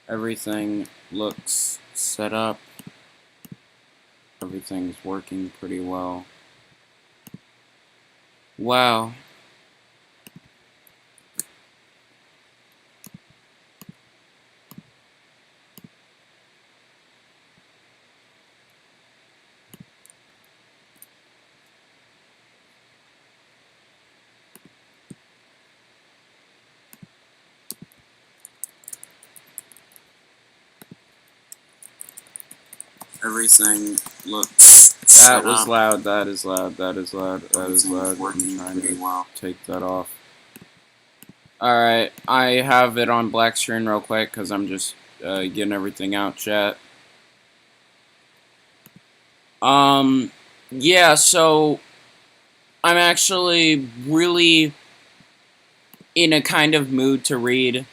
Everything looks set up. Everything's working pretty well. Wow. Everything looks That was loud, that is loud, that is loud, that is loud. I'm trying to take that off. Alright, I have it on black screen real quick because I'm just getting everything out, chat. Yeah, so I'm actually really in a kind of mood to read.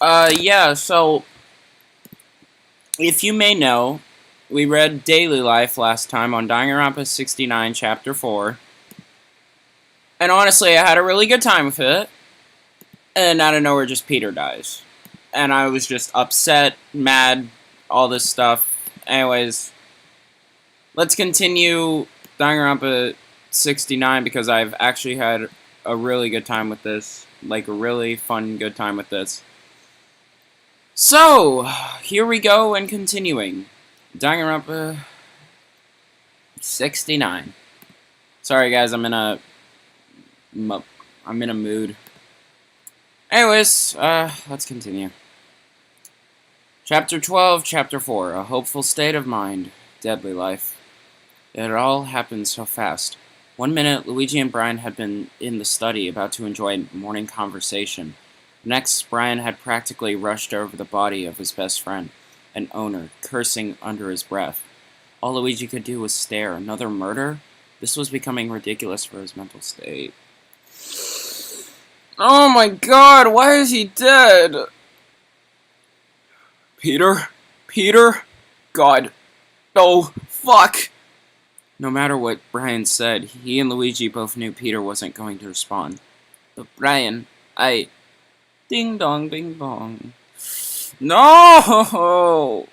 Yeah, so if you may know, we read Daily Life last time on Danganronpa 69, Chapter 4. And honestly, I had a really good time with it. And out of nowhere, just Peter dies. And I was just upset, mad, all this stuff. Anyways, let's continue Danganronpa 69 because I've actually had a really good time with this. Like, a really fun, good time with this. So, here we go and continuing. Danganronpa 69. Sorry guys, I'm in a mood. Anyways, let's continue. Chapter 12, Chapter 4, A Hopeful State of Mind, Deadly Life. It had all happened so fast. 1 minute, Luigi and Brian had been in the study about to enjoy a morning conversation. Next, Brian had practically rushed over the body of his best friend, an owner, cursing under his breath. All Luigi could do was stare. Another murder? This was becoming ridiculous for his mental state. Oh my god, why is he dead? Peter? Peter? God. Oh, fuck! No matter what Brian said, he and Luigi both knew Peter wasn't going to respond. But Brian, Ding dong, bing bong. No!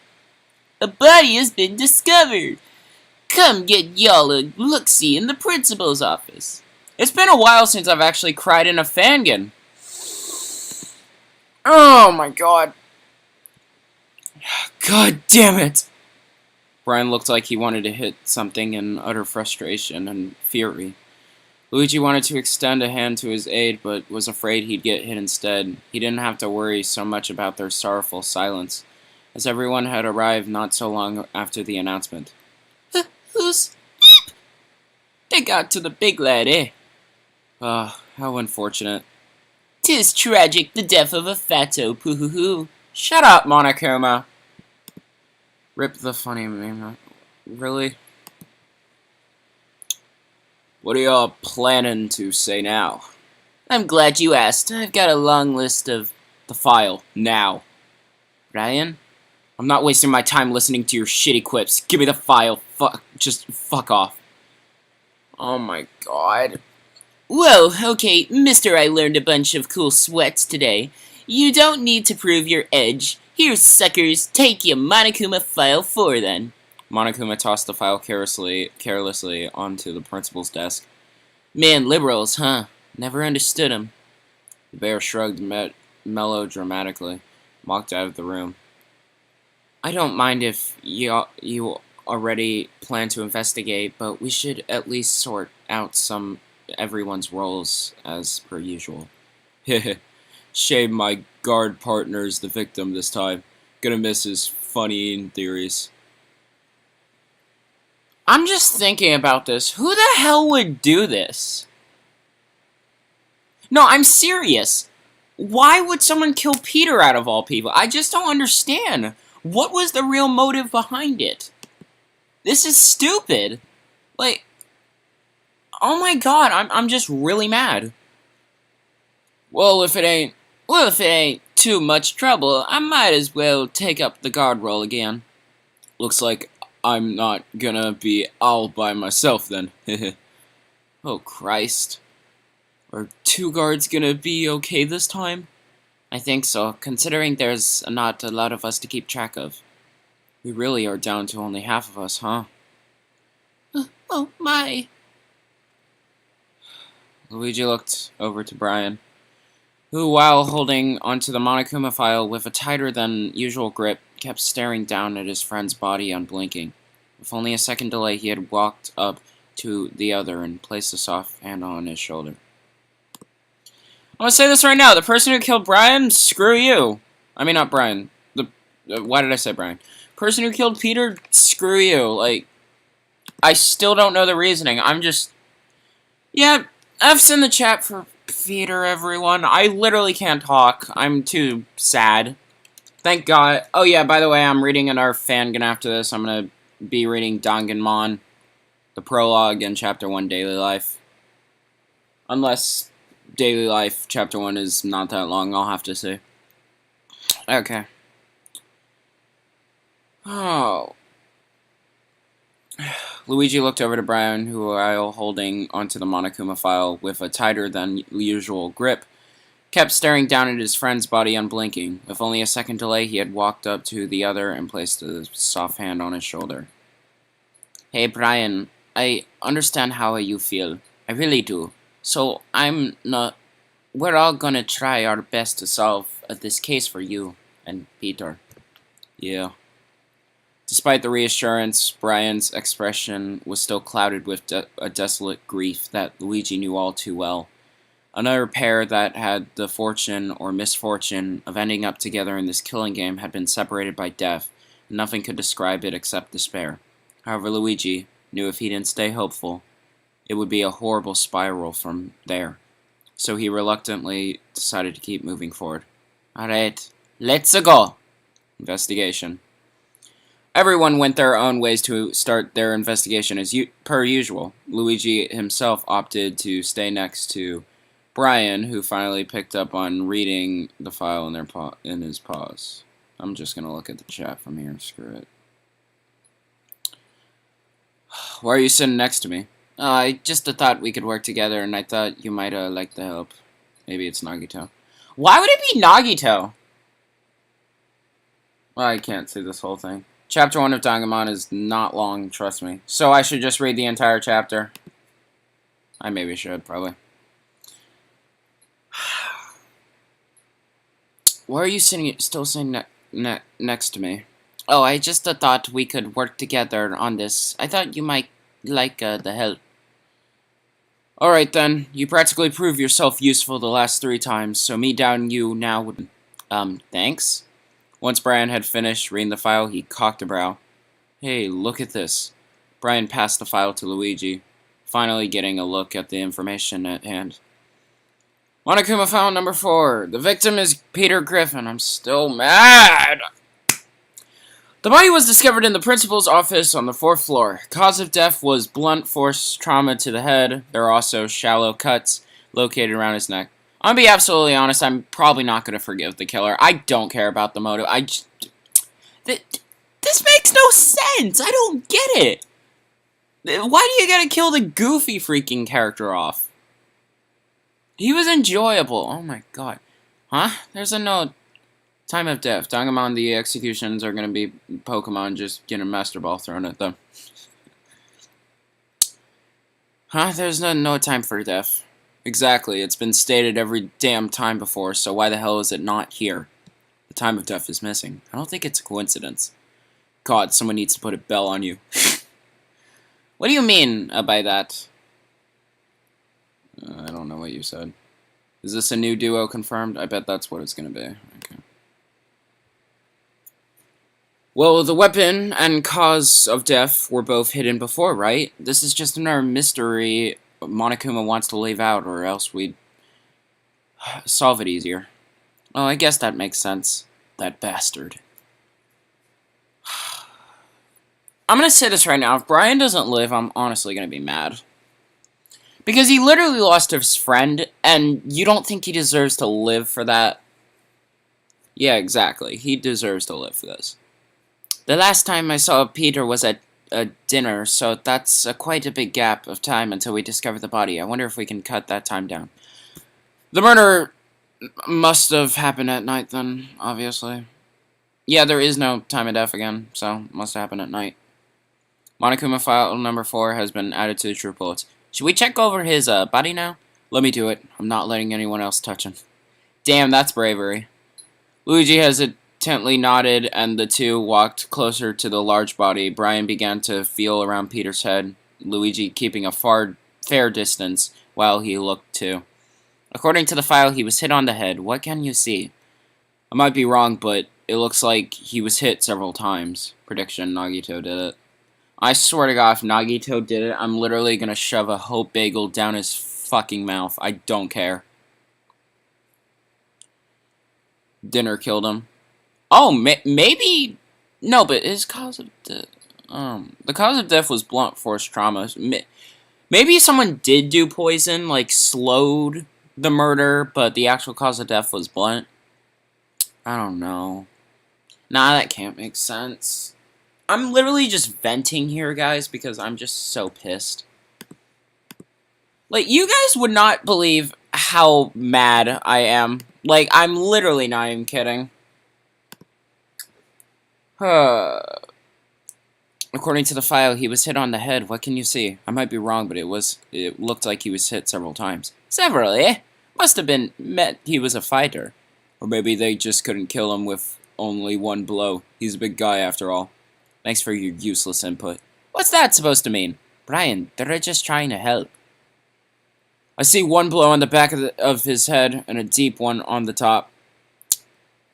A body has been discovered. Come get y'all a look-see in the principal's office. It's been a while since I've actually cried in a fangin. Oh my god. God damn it. Brian looked like he wanted to hit something in utter frustration and fury. Luigi wanted to extend a hand to his aid, but was afraid he'd get hit instead. He didn't have to worry so much about their sorrowful silence, as everyone had arrived not so long after the announcement. Who's... They got to the big lad, eh? Ah, how unfortunate. 'Tis tragic, the death of a fatto, poo-hoo-hoo. Shut up, Monokuma. Rip the funny meme. Really? What are y'all planning to say now? I'm glad you asked. I've got a long list of the file now. Ryan? I'm not wasting my time listening to your shitty quips. Give me the file. Just fuck off. Oh my god. Whoa, okay, mister, I learned a bunch of cool sweats today. You don't need to prove your edge. Here, suckers, take your Monokuma file 4 then. Monokuma tossed the file carelessly onto the principal's desk. Man, liberals, huh? Never understood 'em. The bear shrugged melodramatically, walked out of the room. I don't mind if you already plan to investigate, but we should at least sort out everyone's roles as per usual. Shame my guard partner's the victim this time. Gonna miss his funny theories. I'm just thinking about this. Who the hell would do this? No, I'm serious. Why would someone kill Peter out of all people? I just don't understand. What was the real motive behind it? This is stupid. Like, oh my god, I'm just really mad. Well, if it ain't too much trouble, I might as well take up the guard role again. Looks like I'm not gonna be all by myself then. Oh, Christ. Are 2 guards gonna be okay this time? I think so, considering there's not a lot of us to keep track of. We really are down to only half of us, huh? Oh my. Luigi looked over to Brian, who, while holding onto the Monokuma file with a tighter than usual grip, kept staring down at his friend's body unblinking. With only a second delay, he had walked up to the other and placed a soft hand on his shoulder. I'm gonna say this right now. The person who killed Brian, screw you. I mean, not Brian. Why did I say Brian? Person who killed Peter, screw you. Like, I still don't know the reasoning. I'm just... Yeah, F's in the chat for Peter, everyone. I literally can't talk. I'm too sad. Thank God. Oh, yeah, by the way, I'm reading another fangan after this. I'm gonna be reading Danganronpa, the prologue, and Chapter 1, Daily Life. Unless Daily Life, Chapter 1 is not that long, I'll have to see. Okay. Oh. Luigi looked over to Brian, who, while holding onto the Monokuma file with a tighter than usual grip, kept staring down at his friend's body unblinking. With only a second delay, he had walked up to the other and placed a soft hand on his shoulder. Hey, Brian, I understand how you feel. I really do. So, we're all gonna try our best to solve this case for you and Peter. Yeah. Despite the reassurance, Brian's expression was still clouded with a desolate grief that Luigi knew all too well. Another pair that had the fortune or misfortune of ending up together in this killing game had been separated by death, and nothing could describe it except despair. However, Luigi knew if he didn't stay hopeful, it would be a horrible spiral from there. So he reluctantly decided to keep moving forward. Alright, let's go! Investigation. Everyone went their own ways to start their investigation as per usual. Luigi himself opted to stay next to Brian, who finally picked up on reading the file in his pause. I'm just going to look at the chat from here. Screw it. Why are you sitting next to me? I just thought we could work together, and I thought you might like the help. Maybe it's Nagito. Why would it be Nagito? Well, I can't see this whole thing. Chapter 1 of Danganronpa is not long, trust me. So I should just read the entire chapter. I maybe should, probably. Why are you still sitting next to me? Oh, I just thought we could work together on this. I thought you might like the help. Alright then, you practically proved yourself useful the last 3 times, so me doubting you now would... thanks? Once Brian had finished reading the file, he cocked a brow. Hey, look at this. Brian passed the file to Luigi, finally getting a look at the information at hand. Monokuma file number 4. The victim is Peter Griffin. I'm still mad! The body was discovered in the principal's office on the 4th floor. Cause of death was blunt force trauma to the head. There are also shallow cuts located around his neck. I'm gonna be absolutely honest, I'm probably not gonna forgive the killer. I don't care about the motive. This makes no sense! I don't get it! Why do you gotta kill the goofy freaking character off? He was enjoyable. Oh my god. Huh? There's a note. Time of death. Danganronpa, the executions are gonna be Pokemon just getting a Master Ball thrown at them. Huh? There's no time for death. Exactly, it's been stated every damn time before, so why the hell is it not here? The time of death is missing. I don't think it's a coincidence. God, someone needs to put a bell on you. What do you mean by that? I don't know what you said. Is this a new duo confirmed? I bet that's what it's gonna be. Okay. Well, the weapon and cause of death were both hidden before, right? This is just another mystery Monokuma wants to leave out, or else we'd solve it easier. Oh, I guess that makes sense. That bastard. I'm gonna say this right now. If Brian doesn't live, I'm honestly gonna be mad. Because he literally lost his friend, and you don't think he deserves to live for that? Yeah, exactly. He deserves to live for this. The last time I saw Peter was at dinner, so that's quite a big gap of time until we discover the body. I wonder if we can cut that time down. The murder must have happened at night then, obviously. Yeah, there is no time of death again, so must have happened at night. Monokuma file number 4 has been added to the true bullets. Should we check over his body now? Let me do it. I'm not letting anyone else touch him. Damn, that's bravery. Luigi hesitantly nodded, and the two walked closer to the large body. Brian began to feel around Peter's head, Luigi keeping a fair distance while he looked too. According to the file, he was hit on the head. What can you see? I might be wrong, but it looks like he was hit several times. Prediction, Nagito did it. I swear to God, if Nagito did it, I'm literally gonna shove a Hope Bagel down his fucking mouth. I don't care. Dinner killed him. Oh, maybe... No, but his cause of death... the cause of death was blunt force trauma. Maybe someone did do poison, like, slowed the murder, but the actual cause of death was blunt. I don't know. Nah, that can't make sense. I'm literally just venting here, guys, because I'm just so pissed. Like, you guys would not believe how mad I am. Like, I'm literally not even kidding. According to the file, he was hit on the head. What can you see? I might be wrong, but it looked like he was hit several times. Several, eh? Must have been meant he was a fighter. Or maybe they just couldn't kill him with only one blow. He's a big guy, after all. Thanks for your useless input. What's that supposed to mean? Brian, they're just trying to help. I see one blow on the back of his head and a deep one on the top.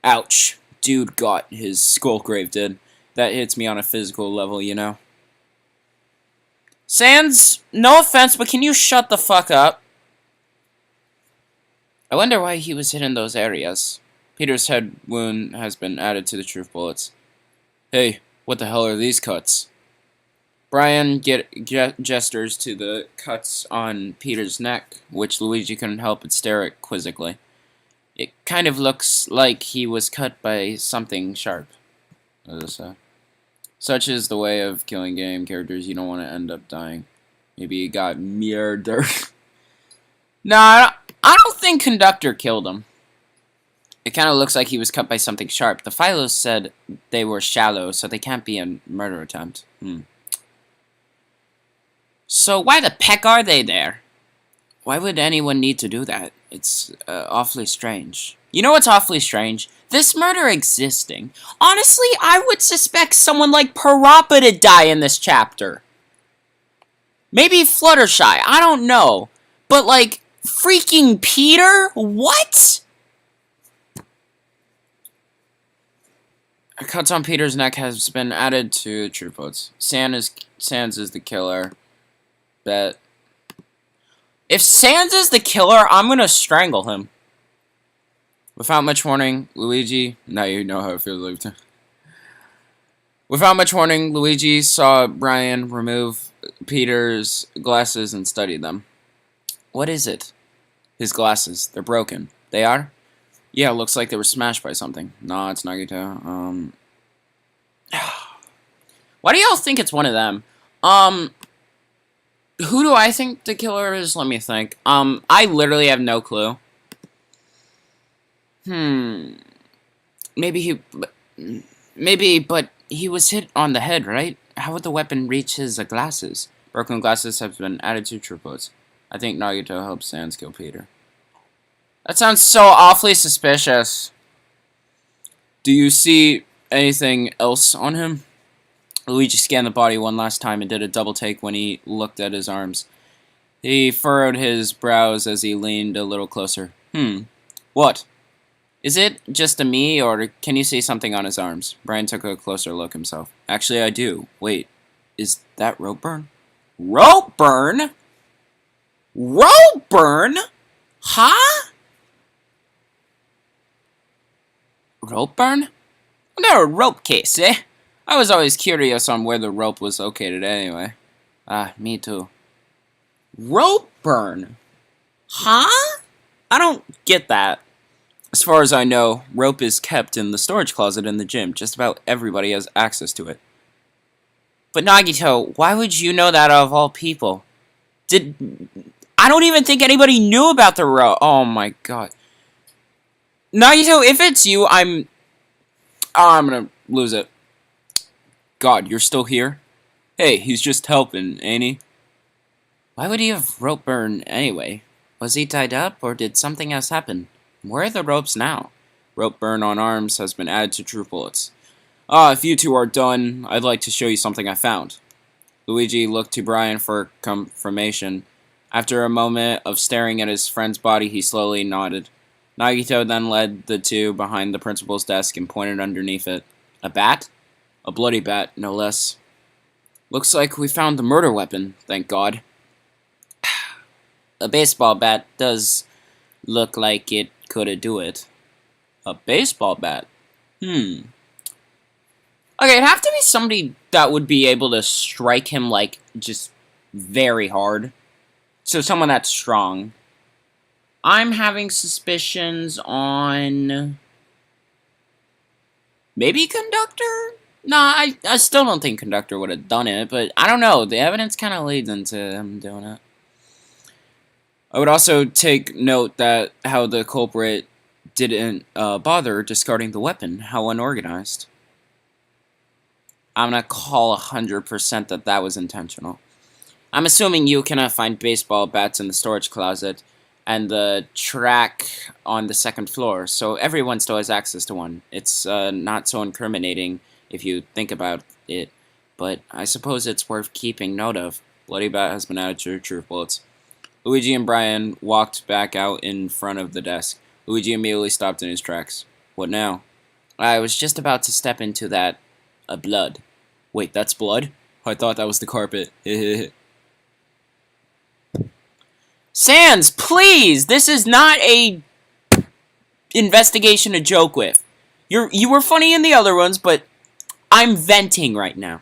Ouch. Dude got his skull grave, did. That hits me on a physical level, you know. Sans, no offense, but can you shut the fuck up? I wonder why he was hit in those areas. Peter's head wound has been added to the truth bullets. Hey, what the hell are these cuts? Brian gestures to the cuts on Peter's neck, which Luigi couldn't help but stare at quizzically. It kind of looks like he was cut by something sharp. Such is the way of killing game characters. You don't want to end up dying. Maybe he got murdered. Nah, I don't think Conductor killed him. It kind of looks like he was cut by something sharp. The filos said they were shallow, so they can't be a murder attempt. So why the peck are they there? Why would anyone need to do that? It's awfully strange. You know what's awfully strange? This murder existing. Honestly, I would suspect someone like Parappa to die in this chapter. Maybe Fluttershy, I don't know. But like, freaking Peter? What? Cuts on Peter's neck has been added to true quotes. Sans is the killer. Bet. If Sans is the killer, I'm gonna strangle him. Without much warning, Luigi... Now you know how it feels like. Without much warning, Luigi saw Brian remove Peter's glasses and study them. What is it? His glasses. They're broken. They are? Yeah, it looks like they were smashed by something. Nah, it's Nagito. Why do y'all think it's one of them? Who do I think the killer is? Let me think. I literally have no clue. Maybe, but he was hit on the head, right? How would the weapon reach his glasses? Broken glasses have been added to triplets. I think Nagito helped Sans kill Peter. That sounds so awfully suspicious. Do you see anything else on him? Luigi scanned the body one last time and did a double take when he looked at his arms. He furrowed his brows as he leaned a little closer. What? Is it just a me, or can you see something on his arms? Brian took a closer look himself. Actually, I do. Wait, is that rope burn? Rope burn? Rope burn? Huh? Rope burn? They're a rope case, eh? I was always curious on where the rope was located anyway. Me too. Rope burn? Huh? I don't get that. As far as I know, rope is kept in the storage closet in the gym. Just about everybody has access to it. But Nagito, why would you know that out of all people? I I don't even think anybody knew about the rope. Oh my god. Nagito, if it's you, I'm gonna lose it. God, you're still here? Hey, he's just helping, ain't he? Why would he have rope burn anyway? Was he tied up, or did something else happen? Where are the ropes now? Rope burn on arms has been added to true bullets. If you two are done, I'd like to show you something I found. Luigi looked to Brian for confirmation. After a moment of staring at his friend's body, he slowly nodded. Nagito then led the two behind the principal's desk and pointed underneath it. A bat? A bloody bat, no less. Looks like we found the murder weapon, thank God. A baseball bat does look like it could do it. A baseball bat? Okay, it'd have to be somebody that would be able to strike him, like, just very hard. So someone that's strong. I'm having suspicions on... maybe Conductor? Nah, I still don't think Conductor would have done it, but I don't know. The evidence kind of leads into him doing it. I would also take note that how the culprit didn't bother discarding the weapon. How unorganized. I'm gonna call 100% that that was intentional. I'm assuming you cannot find baseball bats in the storage closet and the track on the second floor, so everyone still has access to one. It's not so incriminating if you think about it, but I suppose it's worth keeping note of. Bloody bat has been added to your truth bullets. Luigi and Brian walked back out in front of the desk. Luigi immediately stopped in his tracks. What now? I was just about to step into that blood. Wait, that's blood? I thought that was the carpet. Sans, please! This is not a investigation to joke with. You were funny in the other ones, but I'm venting right now.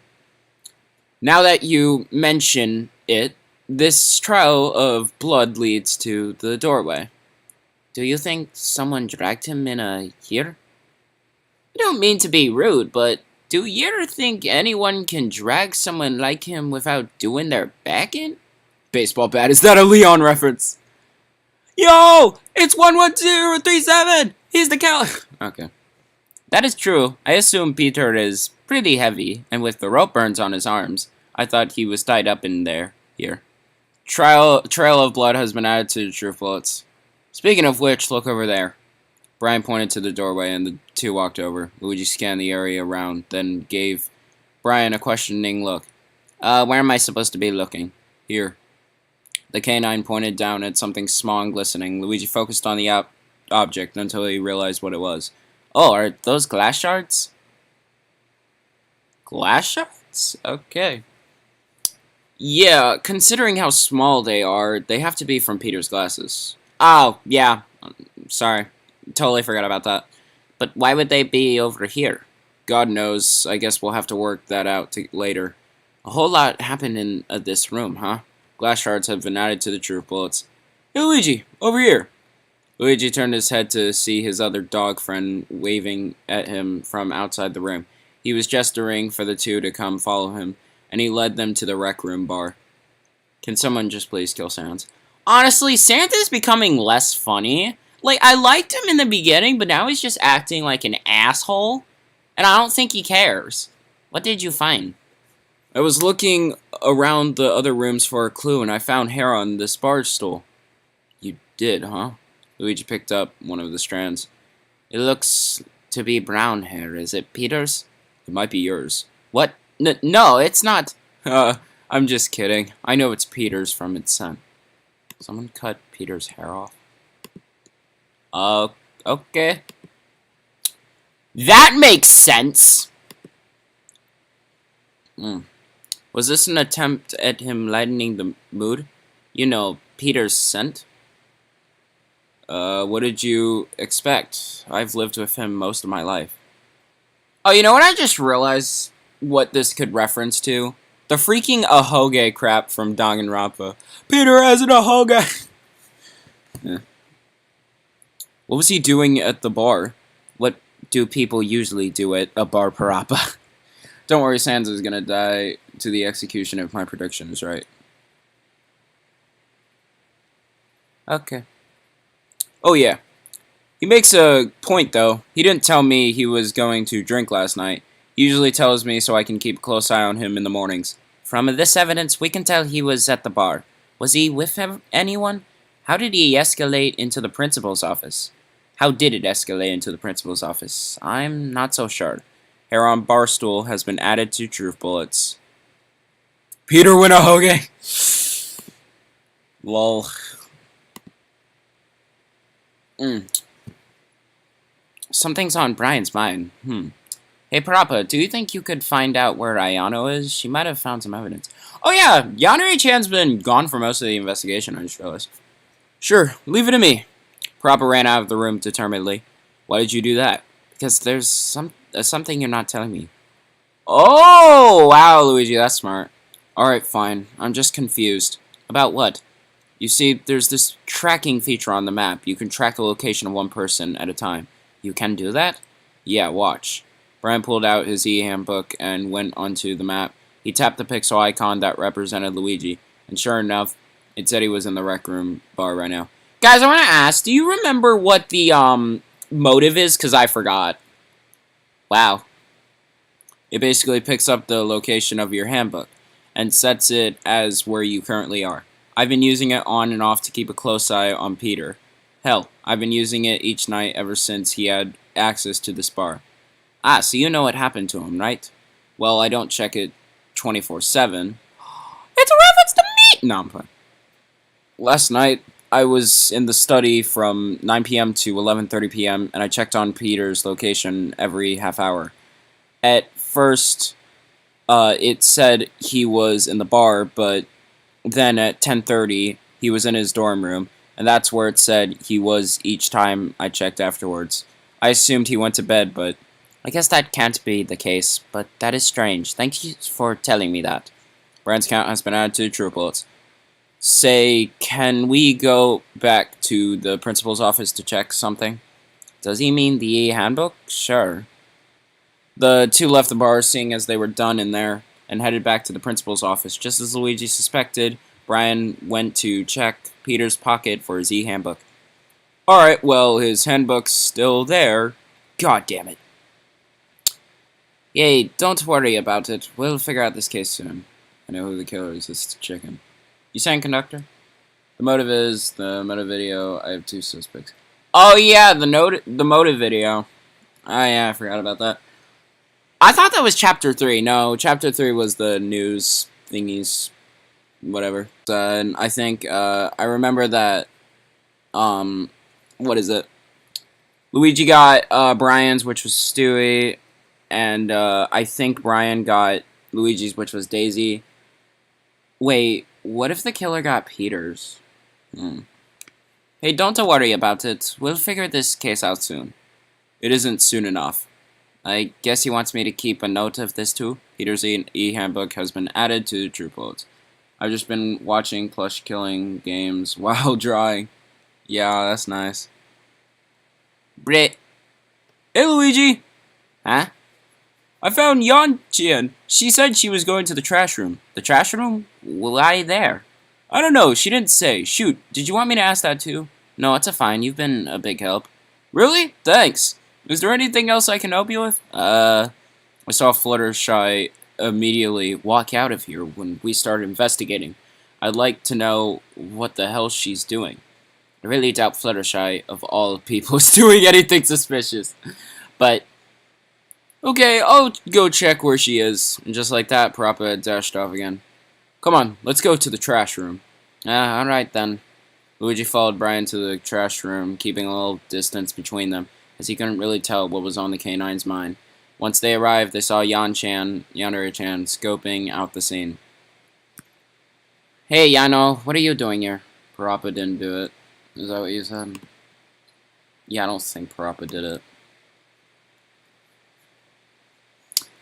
Now that you mention it, this trail of blood leads to the doorway. Do you think someone dragged him in here? I don't mean to be rude, but do you ever think anyone can drag someone like him without doing their back in? Baseball bat, is that a Leon reference? Yo! It's 11237! He's the cow. Okay. That is true. I assume Peter is pretty heavy, and with the rope burns on his arms, I thought he was tied up in there. Here. Trail of blood has been added to the truth bullets. Speaking of which, look over there. Brian pointed to the doorway, and the two walked over. Luigi scanned the area around, then gave Brian a questioning look. Where am I supposed to be looking? Here. The canine pointed down at something small and glistening. Luigi focused on the object until he realized what it was. Oh, are those glass shards? Glass shards? Okay. Yeah, considering how small they are, they have to be from Peter's glasses. Oh, yeah. Sorry. Totally forgot about that. But why would they be over here? God knows. I guess we'll have to work that out later. A whole lot happened in this room, huh? Glass shards have been added to the truth bullets. Hey, Luigi, over here. Luigi turned his head to see his other dog friend waving at him from outside the room. He was gesturing for the two to come follow him, and he led them to the rec room bar. Can someone just please kill Sans? Honestly, Santa's becoming less funny. Like, I liked him in the beginning, but now he's just acting like an asshole, and I don't think he cares. What did you find? I was looking around the other rooms for a clue, and I found hair on this bar stool. You did, huh? Luigi picked up one of the strands. It looks to be brown hair. Is it Peter's? It might be yours. What? No, it's not. I'm just kidding. I know it's Peter's from its scent. Someone cut Peter's hair off. Okay. That makes sense! Was this an attempt at him lightening the mood? You know, Peter's scent? What did you expect? I've lived with him most of my life. Oh, you know what? I just realized what this could reference to? The freaking ahoge crap from Danganronpa. Peter has an ahoge! Yeah. What was he doing at the bar? What do people usually do at a bar parappa? Don't worry, Sans is gonna die to the execution if my prediction is right. Okay. Oh, yeah. He makes a point, though. He didn't tell me he was going to drink last night. He usually tells me so I can keep a close eye on him in the mornings. From this evidence, we can tell he was at the bar. Was he with anyone? How did he escalate into the principal's office? How did it escalate into the principal's office? I'm not so sure. Hair on Barstool has been added to Truth Bullets. Peter Winahoge! Lol. Something's on Brian's mind. Hey, Parappa, do you think you could find out where Ayano is? She might have found some evidence. Oh yeah, Yanuri-chan's been gone for most of the investigation, I just realized. Sure, leave it to me. Parappa ran out of the room determinedly. Why did you do that? Because there's something you're not telling me. Oh, wow, Luigi, that's smart. Alright, fine. I'm just confused. About what? You see, there's this tracking feature on the map. You can track the location of one person at a time. You can do that? Yeah, watch. Brian pulled out his e-handbook and went onto the map. He tapped the pixel icon that represented Luigi, and sure enough, it said he was in the rec room bar right now. Guys, I want to ask, do you remember what the motive is? Because I forgot. Wow. It basically picks up the location of your handbook and sets it as where you currently are. I've been using it on and off to keep a close eye on Peter. Hell, I've been using it each night ever since he had access to this bar. Ah, so you know what happened to him, right? Well, I don't check it 24/7. It's a reference to me! No, I'm playing. Last night, I was in the study from 9 p.m. to 11:30 p.m., and I checked on Peter's location every half hour. At first, it said he was in the bar, but then at 10:30, he was in his dorm room, and that's where it said he was each time I checked afterwards. I assumed he went to bed, but I guess that can't be the case, but that is strange. Thank you for telling me that. Brian's count has been added to True Bullets. Say, can we go back to the principal's office to check something? Does he mean the handbook? Sure. The two left the bar, seeing as they were done in there, and headed back to the principal's office. Just as Luigi suspected, Brian went to check Peter's pocket for his e-handbook. Alright, well, his handbook's still there. God damn it. Yay, don't worry about it. We'll figure out this case soon. I know who the killer is. It's the chicken. You saying conductor? The motive is the motive video. I have two suspects. Oh yeah, the motive video. Oh yeah, I forgot about that. I thought that was chapter 3. No, chapter 3 was the news thingies, whatever. And I think I remember that. What is it? Luigi got Brian's, which was Stewie, and I think Brian got Luigi's, which was Daisy. Wait, what if the killer got Peter's? Hey, don't worry about it. We'll figure this case out soon. It isn't soon enough. I guess he wants me to keep a note of this too. Peter's e-handbook has been added to the True Bullets. I've just been watching plush killing games while drawing. Yeah, that's nice. Brit. Hey, Luigi! Huh? I found Yan-chan. She said she was going to the trash room. The trash room? Why there? I don't know. She didn't say. Shoot, did you want me to ask that too? No, it's fine. You've been a big help. Really? Thanks. Is there anything else I can help you with? I saw Fluttershy immediately walk out of here when we started investigating. I'd like to know what the hell she's doing. I really doubt Fluttershy, of all people, is doing anything suspicious. But, okay, I'll go check where she is. And just like that, Parappa dashed off again. Come on, let's go to the trash room. Alright then. Luigi followed Brian to the trash room, keeping a little distance between them, as he couldn't really tell what was on the canine's mind. Once they arrived, they saw Yanuri-chan, scoping out the scene. Hey, Yano, what are you doing here? Parappa didn't do it. Is that what you said? Yeah, I don't think Parappa did it.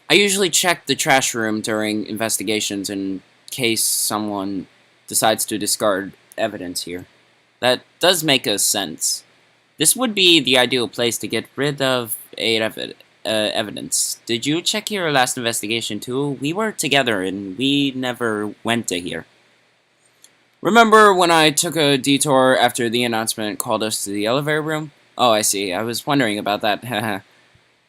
I usually check the trash room during investigations in case someone decides to discard evidence here. That does make a sense. This would be the ideal place to get rid of evidence. Did you check your last investigation too? We were together and we never went to here. Remember when I took a detour after the announcement called us to the elevator room? Oh, I see. I was wondering about that.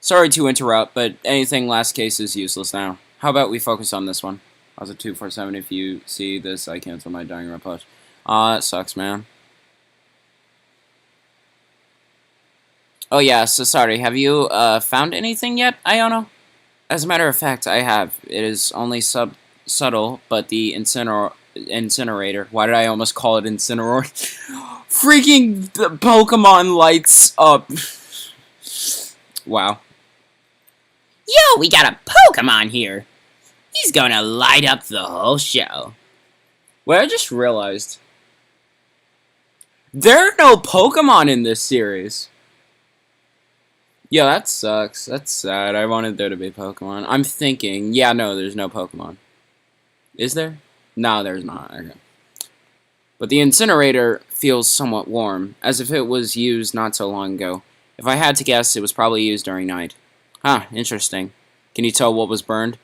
Sorry to interrupt, but anything last case is useless now. How about we focus on this one? I was at 247. If you see this, I cancel my Danganronpa push. That sucks, man. Oh yeah, so sorry. Have you found anything yet, Iono? As a matter of fact, I have. It is only subtle, but the incinerator. Why did I almost call it incineroar? Freaking Pokemon lights up. Wow. Yo, we got a Pokemon here. He's gonna light up the whole show. Wait, I just realized. There are no Pokemon in this series. Yeah, that sucks. That's sad. I wanted there to be Pokemon. I'm thinking, yeah, no, there's no Pokemon. Is there? No, there's not. Okay. But the incinerator feels somewhat warm, as if it was used not so long ago. If I had to guess, it was probably used during night. Huh, interesting. Can you tell what was burned?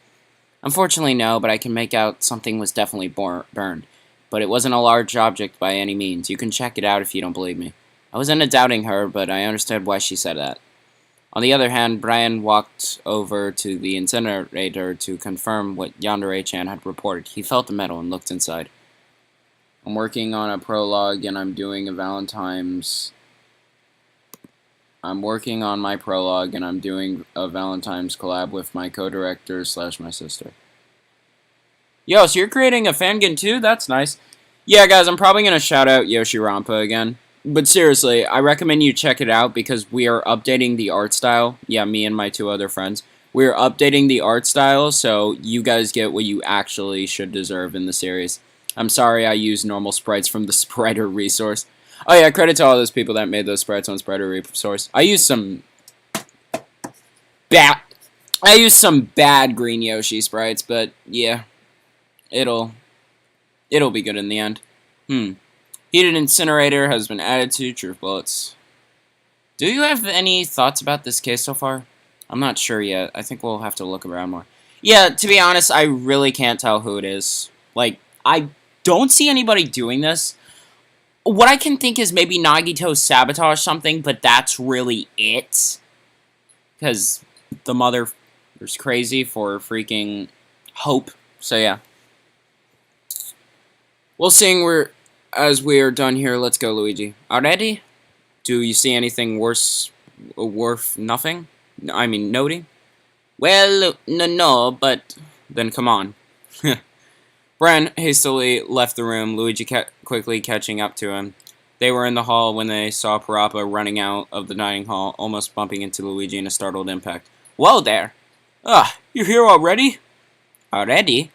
Unfortunately, no, but I can make out something was definitely burned. But it wasn't a large object by any means. You can check it out if you don't believe me. I wasn't doubting her, but I understood why she said that. On the other hand, Brian walked over to the incinerator to confirm what Yandere-chan had reported. He felt the metal and looked inside. I'm working on a prologue and I'm doing a Valentine's... I'm working on my prologue and I'm doing a Valentine's collab with my co-director / my sister. Yo, so you're creating a fangin too? That's nice. Yeah, guys, I'm probably going to shout out Yoshirampa again. But seriously, I recommend you check it out because we are updating the art style. Yeah, me and my 2 other friends. We're updating the art style so you guys get what you actually should deserve in the series. I'm sorry I used normal sprites from the Sprider resource. Oh yeah, credit to all those people that made those sprites on Sprider resource. I used some bad Green Yoshi sprites, but yeah, it'll be good in the end. Heated incinerator has been added to truth bullets. Do you have any thoughts about this case so far? I'm not sure yet. I think we'll have to look around more. Yeah, to be honest, I really can't tell who it is. Like, I don't see anybody doing this. What I can think is maybe Nagito sabotaged something, but that's really it. Because the mother is crazy for freaking hope. So yeah. Well, as we are done here, let's go, Luigi. Already? Do you see anything worth nothing? I mean, noting? Well, no, but... Then come on. Bren hastily left the room, Luigi quickly catching up to him. They were in the hall when they saw Parappa running out of the dining hall, almost bumping into Luigi in a startled impact. Whoa there! You're here already? Already?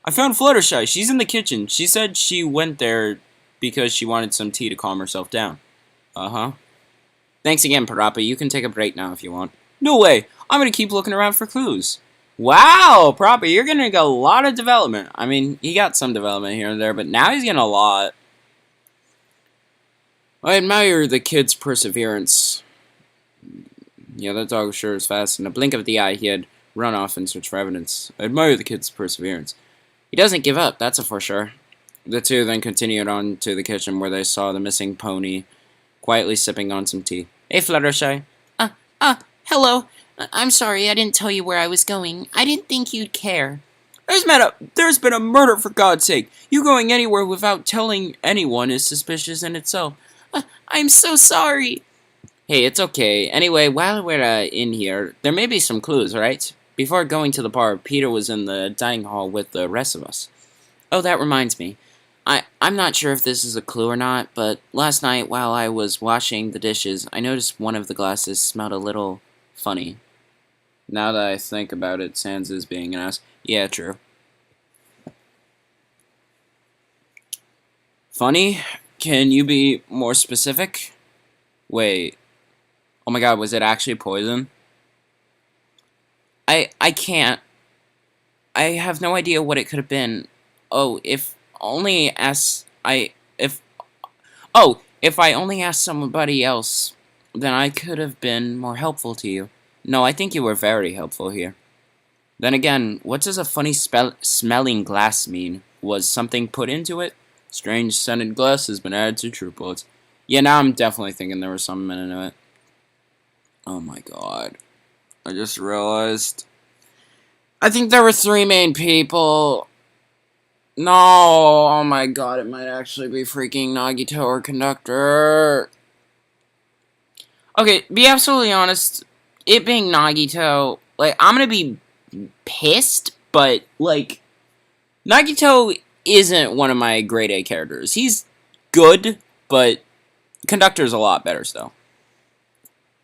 I found Fluttershy. She's in the kitchen. She said she went there because she wanted some tea to calm herself down. Uh-huh. Thanks again, Parappa. You can take a break now if you want. No way! I'm gonna keep looking around for clues. Wow, Parappa, you're gonna get a lot of development. I mean, he got some development here and there, but now he's getting a lot. I admire the kid's perseverance. Yeah, that dog sure is fast. In a blink of the eye, he had run off in search for evidence. I admire the kid's perseverance. He doesn't give up, that's a for sure. The 2 then continued on to the kitchen where they saw the missing pony quietly sipping on some tea. Hey, Fluttershy. Hello. I'm sorry, I didn't tell you where I was going. I didn't think you'd care. There's been a murder, for God's sake. You going anywhere without telling anyone is suspicious in itself. I'm so sorry. Hey, it's okay. Anyway, while we're in here, there may be some clues, right? Before going to the bar, Peter was in the dining hall with the rest of us. Oh, that reminds me. I'm not sure if this is a clue or not, but last night while I was washing the dishes, I noticed one of the glasses smelled a little funny. Now that I think about it, Sans is being an ass. Yeah, true. Funny? Can you be more specific? Wait. Oh my god, was it actually poison? I can't. I have no idea what it could have been. Oh, if I only asked somebody else, then I could have been more helpful to you. No, I think you were very helpful here. Then again, what does a funny smelling glass mean? Was something put into it? Strange scented glass has been added to True Bullets. Yeah, now I'm definitely thinking there was something into it. Oh my god. I just realized. I think there were 3 main people. No, oh my god, it might actually be freaking Nagito or Conductor. Okay, be absolutely honest. It being Nagito, like, I'm gonna be pissed, but, like, Nagito isn't one of my grade A characters. He's good, but Conductor's a lot better still.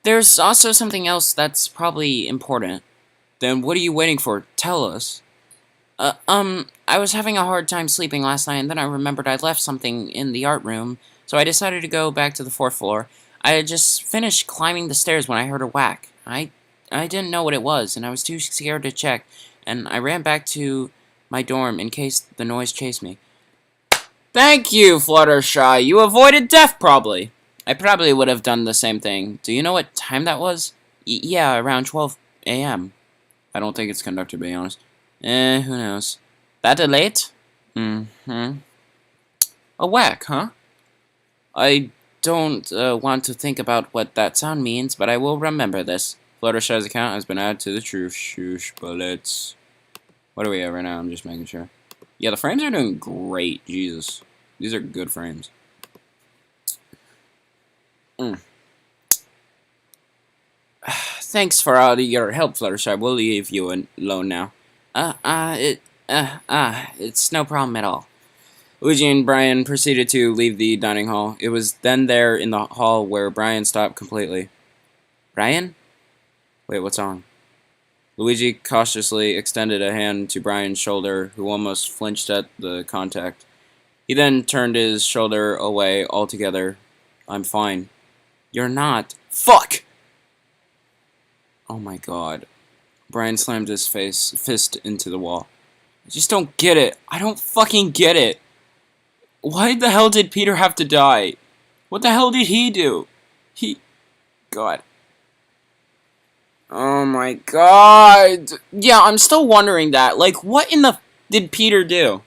There's also something else that's probably important. Then what are you waiting for? Tell us. I was having a hard time sleeping last night, and then I remembered I'd left something in the art room, so I decided to go back to the 4th floor. I had just finished climbing the stairs when I heard a whack. I didn't know what it was, and I was too scared to check, and I ran back to my dorm in case the noise chased me. Thank you, Fluttershy. You avoided death, probably. I probably would have done the same thing. Do you know what time that was? Yeah, around 12 a.m. I don't think it's Conductor, to be honest. Who knows? That late? Mm-hmm. A whack, huh? I don't want to think about what that sound means, but I will remember this. Fluttershy's account has been added to the Truth Shoosh Bullets. What are we at right now? I'm just making sure. Yeah, the frames are doing great. Jesus. These are good frames. Thanks for all your help, Fluttershy. We'll leave you alone now. It's no problem at all. Luigi and Brian proceeded to leave the dining hall. It was then there in the hall where Brian stopped completely. Brian? Wait, what's wrong? Luigi cautiously extended a hand to Brian's shoulder, who almost flinched at the contact. He then turned his shoulder away altogether. I'm fine. You're not. Fuck! Oh my god. Brian slammed his fist into the wall. I just don't get it. I don't fucking get it. Why the hell did Peter have to die? What the hell did he do? God. Oh my god. Yeah, I'm still wondering that. Like, what in the did Peter do?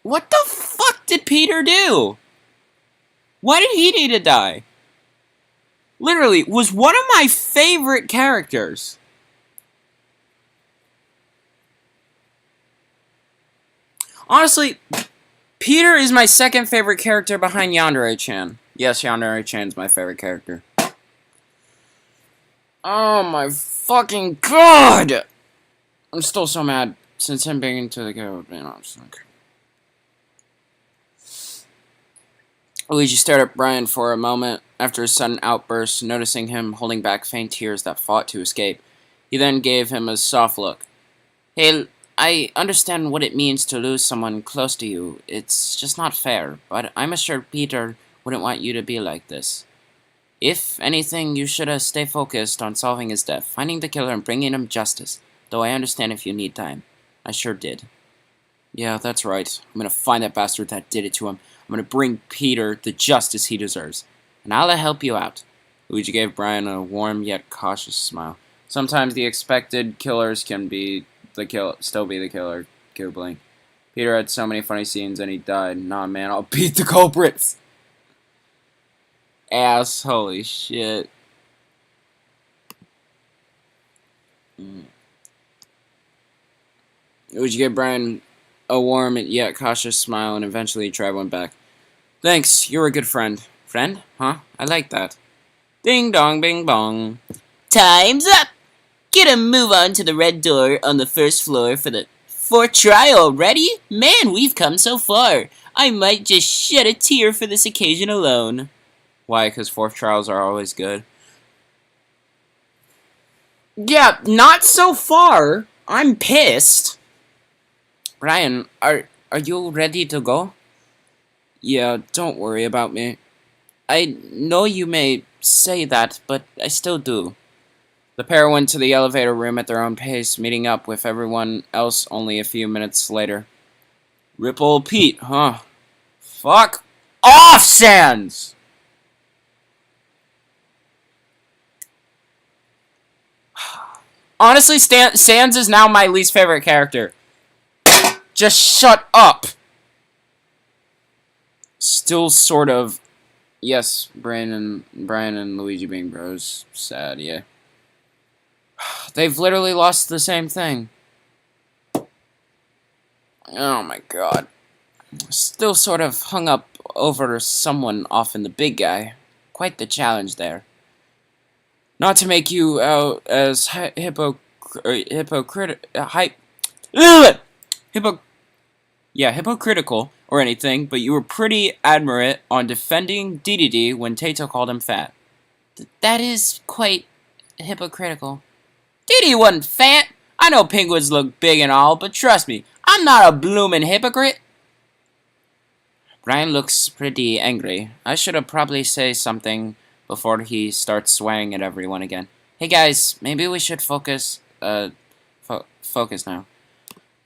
What the fuck did Peter do? Why did he need to die? Literally, was one of my favorite characters. Honestly, Peter is my second favorite character behind Yandere-chan. Yes, Yandere-chan's my favorite character. Oh my fucking god! I'm still so mad since him being into the code, man. I'm just like... Luigi stared at Brian for a moment after his sudden outburst, noticing him holding back faint tears that fought to escape. He then gave him a soft look. Hey, I understand what it means to lose someone close to you. It's just not fair, but I'm sure Peter wouldn't want you to be like this. If anything, you should stay focused on solving his death, finding the killer and bringing him justice, though I understand if you need time. I sure did. Yeah, that's right. I'm gonna find that bastard that did it to him. I'm gonna bring Peter the justice he deserves. And I'll help you out. Luigi gave Brian a warm yet cautious smile. Sometimes the expected killers can be still be the killer. Googling. Peter had so many funny scenes and he died. Nah, man, I'll beat the culprits. Ass, holy shit. Luigi gave Brian a warm yet cautious smile, and eventually Trav went back. Thanks, you're a good friend. Friend? Huh? I like that. Ding dong bing bong. Time's up! Get a move on to the red door on the 1st floor for the 4th try already? Man, we've come so far. I might just shed a tear for this occasion alone. Why? Because 4th trials are always good. Yeah, not so far. I'm pissed. Brian, are you ready to go? Yeah, don't worry about me. I know you may say that, but I still do. The pair went to the elevator room at their own pace, meeting up with everyone else only a few minutes later. Ripple Pete, huh? Fuck off, Sans! Honestly, Sans is now my least favorite character. Just shut up! Still sort of. Yes, Brian and Luigi being bros. Sad, yeah. They've literally lost the same thing. Oh my god. Still sort of hung up over someone off in the big guy. Quite the challenge there. Not to make you out as hypocritical or anything, but you were pretty admirate on defending DDD when Tato called him fat. That is quite hypocritical. DD wasn't fat. I know penguins look big and all, but trust me, I'm not a bloomin' hypocrite. Brian looks pretty angry. I should have probably say something before he starts swearing at everyone again. Hey guys, maybe we should focus now.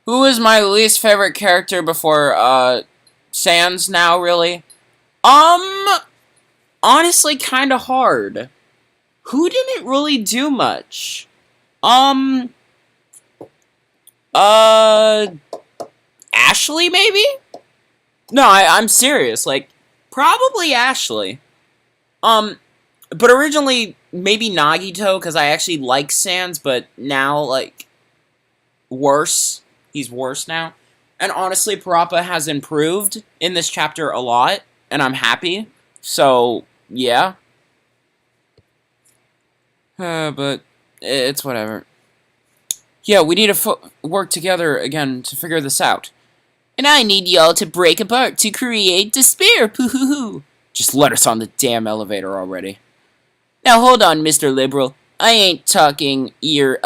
Who is my least favorite character before Sans now, really? Honestly kinda hard. Who didn't really do much? Ashley, maybe? No, I'm serious. Like, probably Ashley. But originally, maybe Nagito, because I actually like Sans, but now, like, worse. He's worse now. And honestly, Parappa has improved in this chapter a lot, and I'm happy. So, yeah. But it's whatever. Yeah, we need to work together again to figure this out. And I need y'all to break apart to create despair, poo-hoo-hoo. Just let us on the damn elevator already. Now hold on, Mr. Liberal. I ain't taking your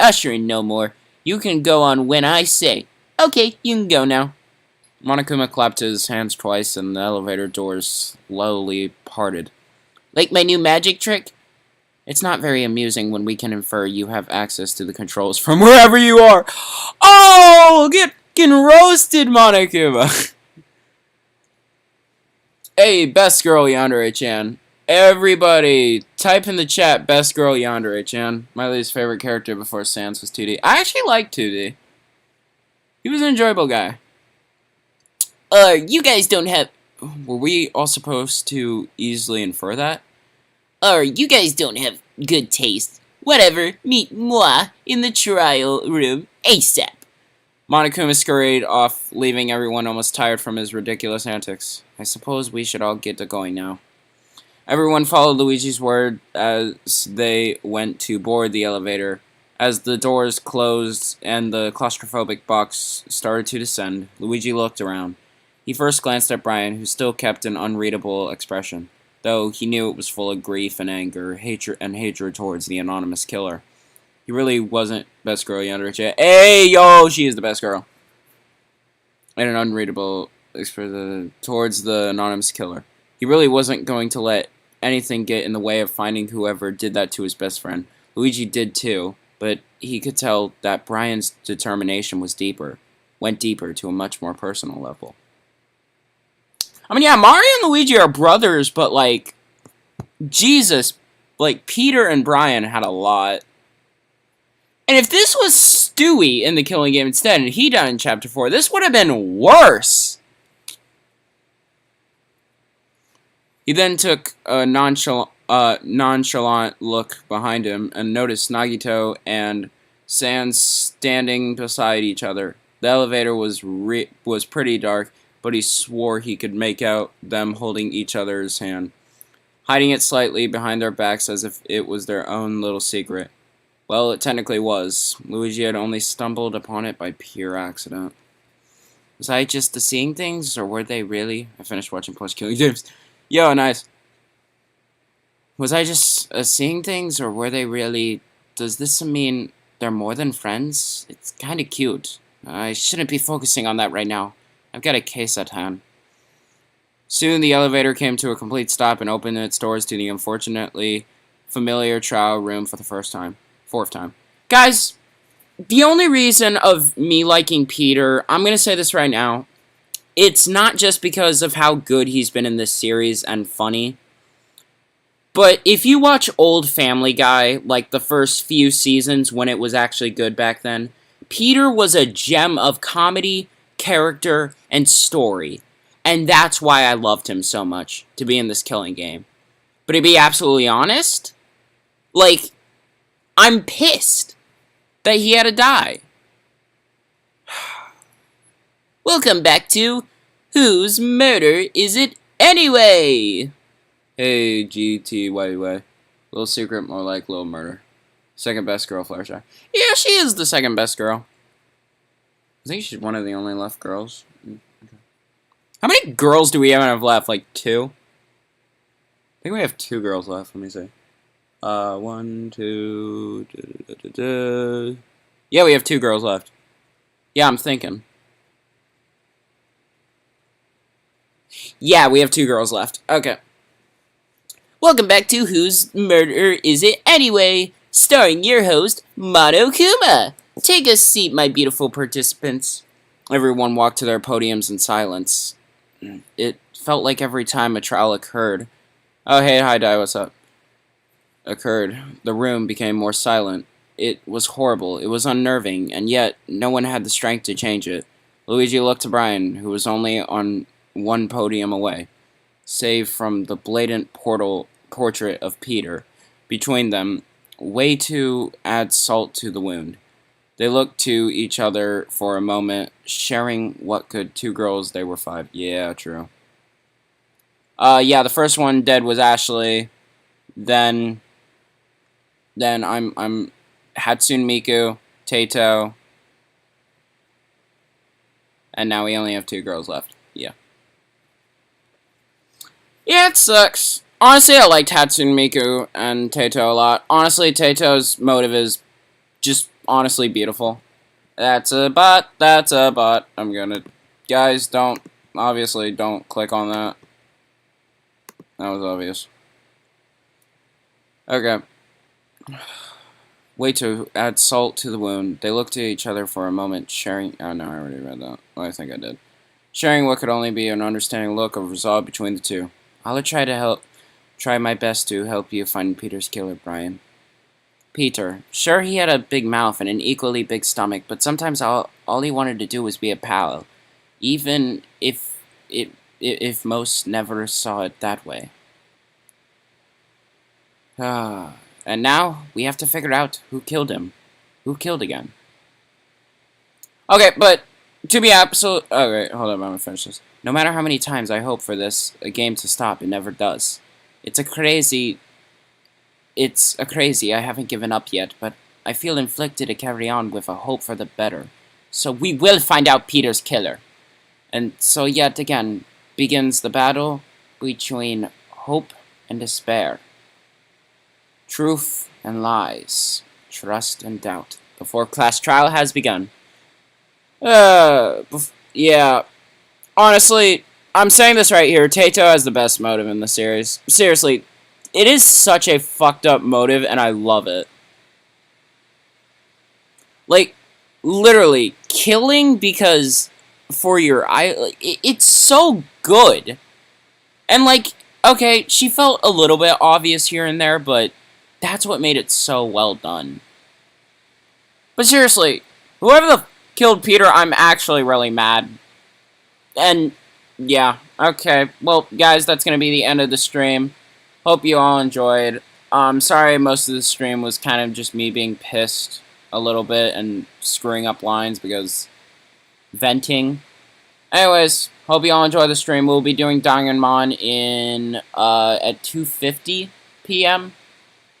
ushering no more. You can go on when I say. Okay, you can go now. Monokuma clapped his hands twice and the elevator doors slowly parted. Like my new magic trick? It's not very amusing when we can infer you have access to the controls from wherever you are. Oh, getting roasted, Monokuma. Hey, best girl Yandere-chan. Everybody, type in the chat, best girl Yandere-chan. My least favorite character before Sans was 2D. I actually liked 2D. He was an enjoyable guy. You guys don't have... Were we all supposed to easily infer that? You guys don't have good taste. Whatever, meet moi in the trial room ASAP. Monokuma scurried off, leaving everyone almost tired from his ridiculous antics. I suppose we should all get to going now. Everyone followed Luigi's word as they went to board the elevator. As the doors closed and the claustrophobic box started to descend, Luigi looked around. He first glanced at Brian, who still kept an unreadable expression, though he knew it was full of grief and anger, hatred towards the anonymous killer. He really wasn't best girl Yandere-chan. Hey, yo, she is the best girl. And an unreadable expression towards the anonymous killer. He really wasn't going to let anything get in the way of finding whoever did that to his best friend. Luigi did too, but he could tell that Brian's determination went deeper to a much more personal level. I mean, yeah, Mario and Luigi are brothers, but, like, Jesus, like, Peter and Brian had a lot. And if this was Stewie in the Killing Game instead, and he died in Chapter 4, this would have been worse. He then took a nonchalant look behind him and noticed Nagito and Sans standing beside each other. The elevator was pretty dark, but he swore he could make out them holding each other's hand, hiding it slightly behind their backs as if it was their own little secret. Well, it technically was. Luigi had only stumbled upon it by pure accident. Was I just seeing things, or were they really? I finished watching Plus Killing Games. Yo, nice. Was I just seeing things, or were they really? Does this mean they're more than friends? It's kind of cute. I shouldn't be focusing on that right now. I've got a case at hand. Soon the elevator came to a complete stop and opened its doors to the unfortunately familiar trial room for the fourth time. Guys, the only reason of me liking Peter, I'm going to say this right now, it's not just because of how good he's been in this series and funny, but if you watch old Family Guy, like the first few seasons when it was actually good back then, Peter was a gem of comedy, character, and story. And that's why I loved him so much to be in this killing game. But to be absolutely honest, like, I'm pissed that he had to die. Welcome back to Whose Murder Is It Anyway? Hey, GTYY. Little secret, more like little murder. Second best girl, Fluttershy. Yeah, she is the second best girl. I think she's one of the only left girls. How many girls do we have left? Like 2? I think we have 2 girls left. Let me see. 1, 2. Yeah, we have 2 girls left. Yeah, I'm thinking. Yeah, we have 2 girls left. Okay. Welcome back to Whose Murder Is It Anyway? Starring your host, Monokuma. Take a seat, my beautiful participants. Everyone walked to their podiums in silence. It felt like every time a trial occurred. Oh, hey, hi, Dai, what's up? Occurred, the room became more silent. It was horrible, it was unnerving, and yet no one had the strength to change it. Luigi looked to Brian, who was only on one podium away, save from the blatant portrait of Peter. Between them, way to add salt to the wound. They looked to each other for a moment, sharing what could 2 girls, they were 5. Yeah, true. Yeah, the first one dead was Ashley. Then I'm Hatsune Miku, Taito. And now we only have 2 girls left. Yeah. Yeah, it sucks. Honestly, I liked Hatsune Miku and Taito a lot. Honestly, Taito's motive is just honestly beautiful. That's a bot. That's a bot. I'm gonna... Guys, don't click on that. That was obvious. Okay. Way to add salt to the wound. They looked at each other for a moment, sharing... Oh, no, I already read that. Well, I think I did. Sharing what could only be an understanding look of resolve between the two. I'll try my best to help you find Peter's killer, Brian. Peter. Sure, he had a big mouth and an equally big stomach, but sometimes all he wanted to do was be a pal. Even if most never saw it that way. And now, we have to figure out who killed him. Who killed again? Okay, but to be absolute... Okay, hold on, I'm gonna finish this. No matter how many times I hope for a game to stop, it never does. It's a crazy I haven't given up yet, but I feel inflicted to carry on with a hope for the better. So we will find out Peter's killer. And so yet again begins the battle between hope and despair. Truth and lies. Trust and doubt. The 4-class trial has begun. Yeah. Honestly, I'm saying this right here. Taito has the best motive in the series. Seriously, it is such a fucked up motive, and I love it. Like, literally, killing because for your eye, it's so good. And like, okay, she felt a little bit obvious here and there, but that's what made it so well done. But seriously, whoever killed Peter, I'm actually really mad. And, yeah, okay. Well, guys, that's going to be the end of the stream. Hope you all enjoyed. Sorry most of the stream was kind of just me being pissed a little bit and screwing up lines because venting. Anyways, hope you all enjoy the stream. We'll be doing Danganronpa at 2:50 p.m.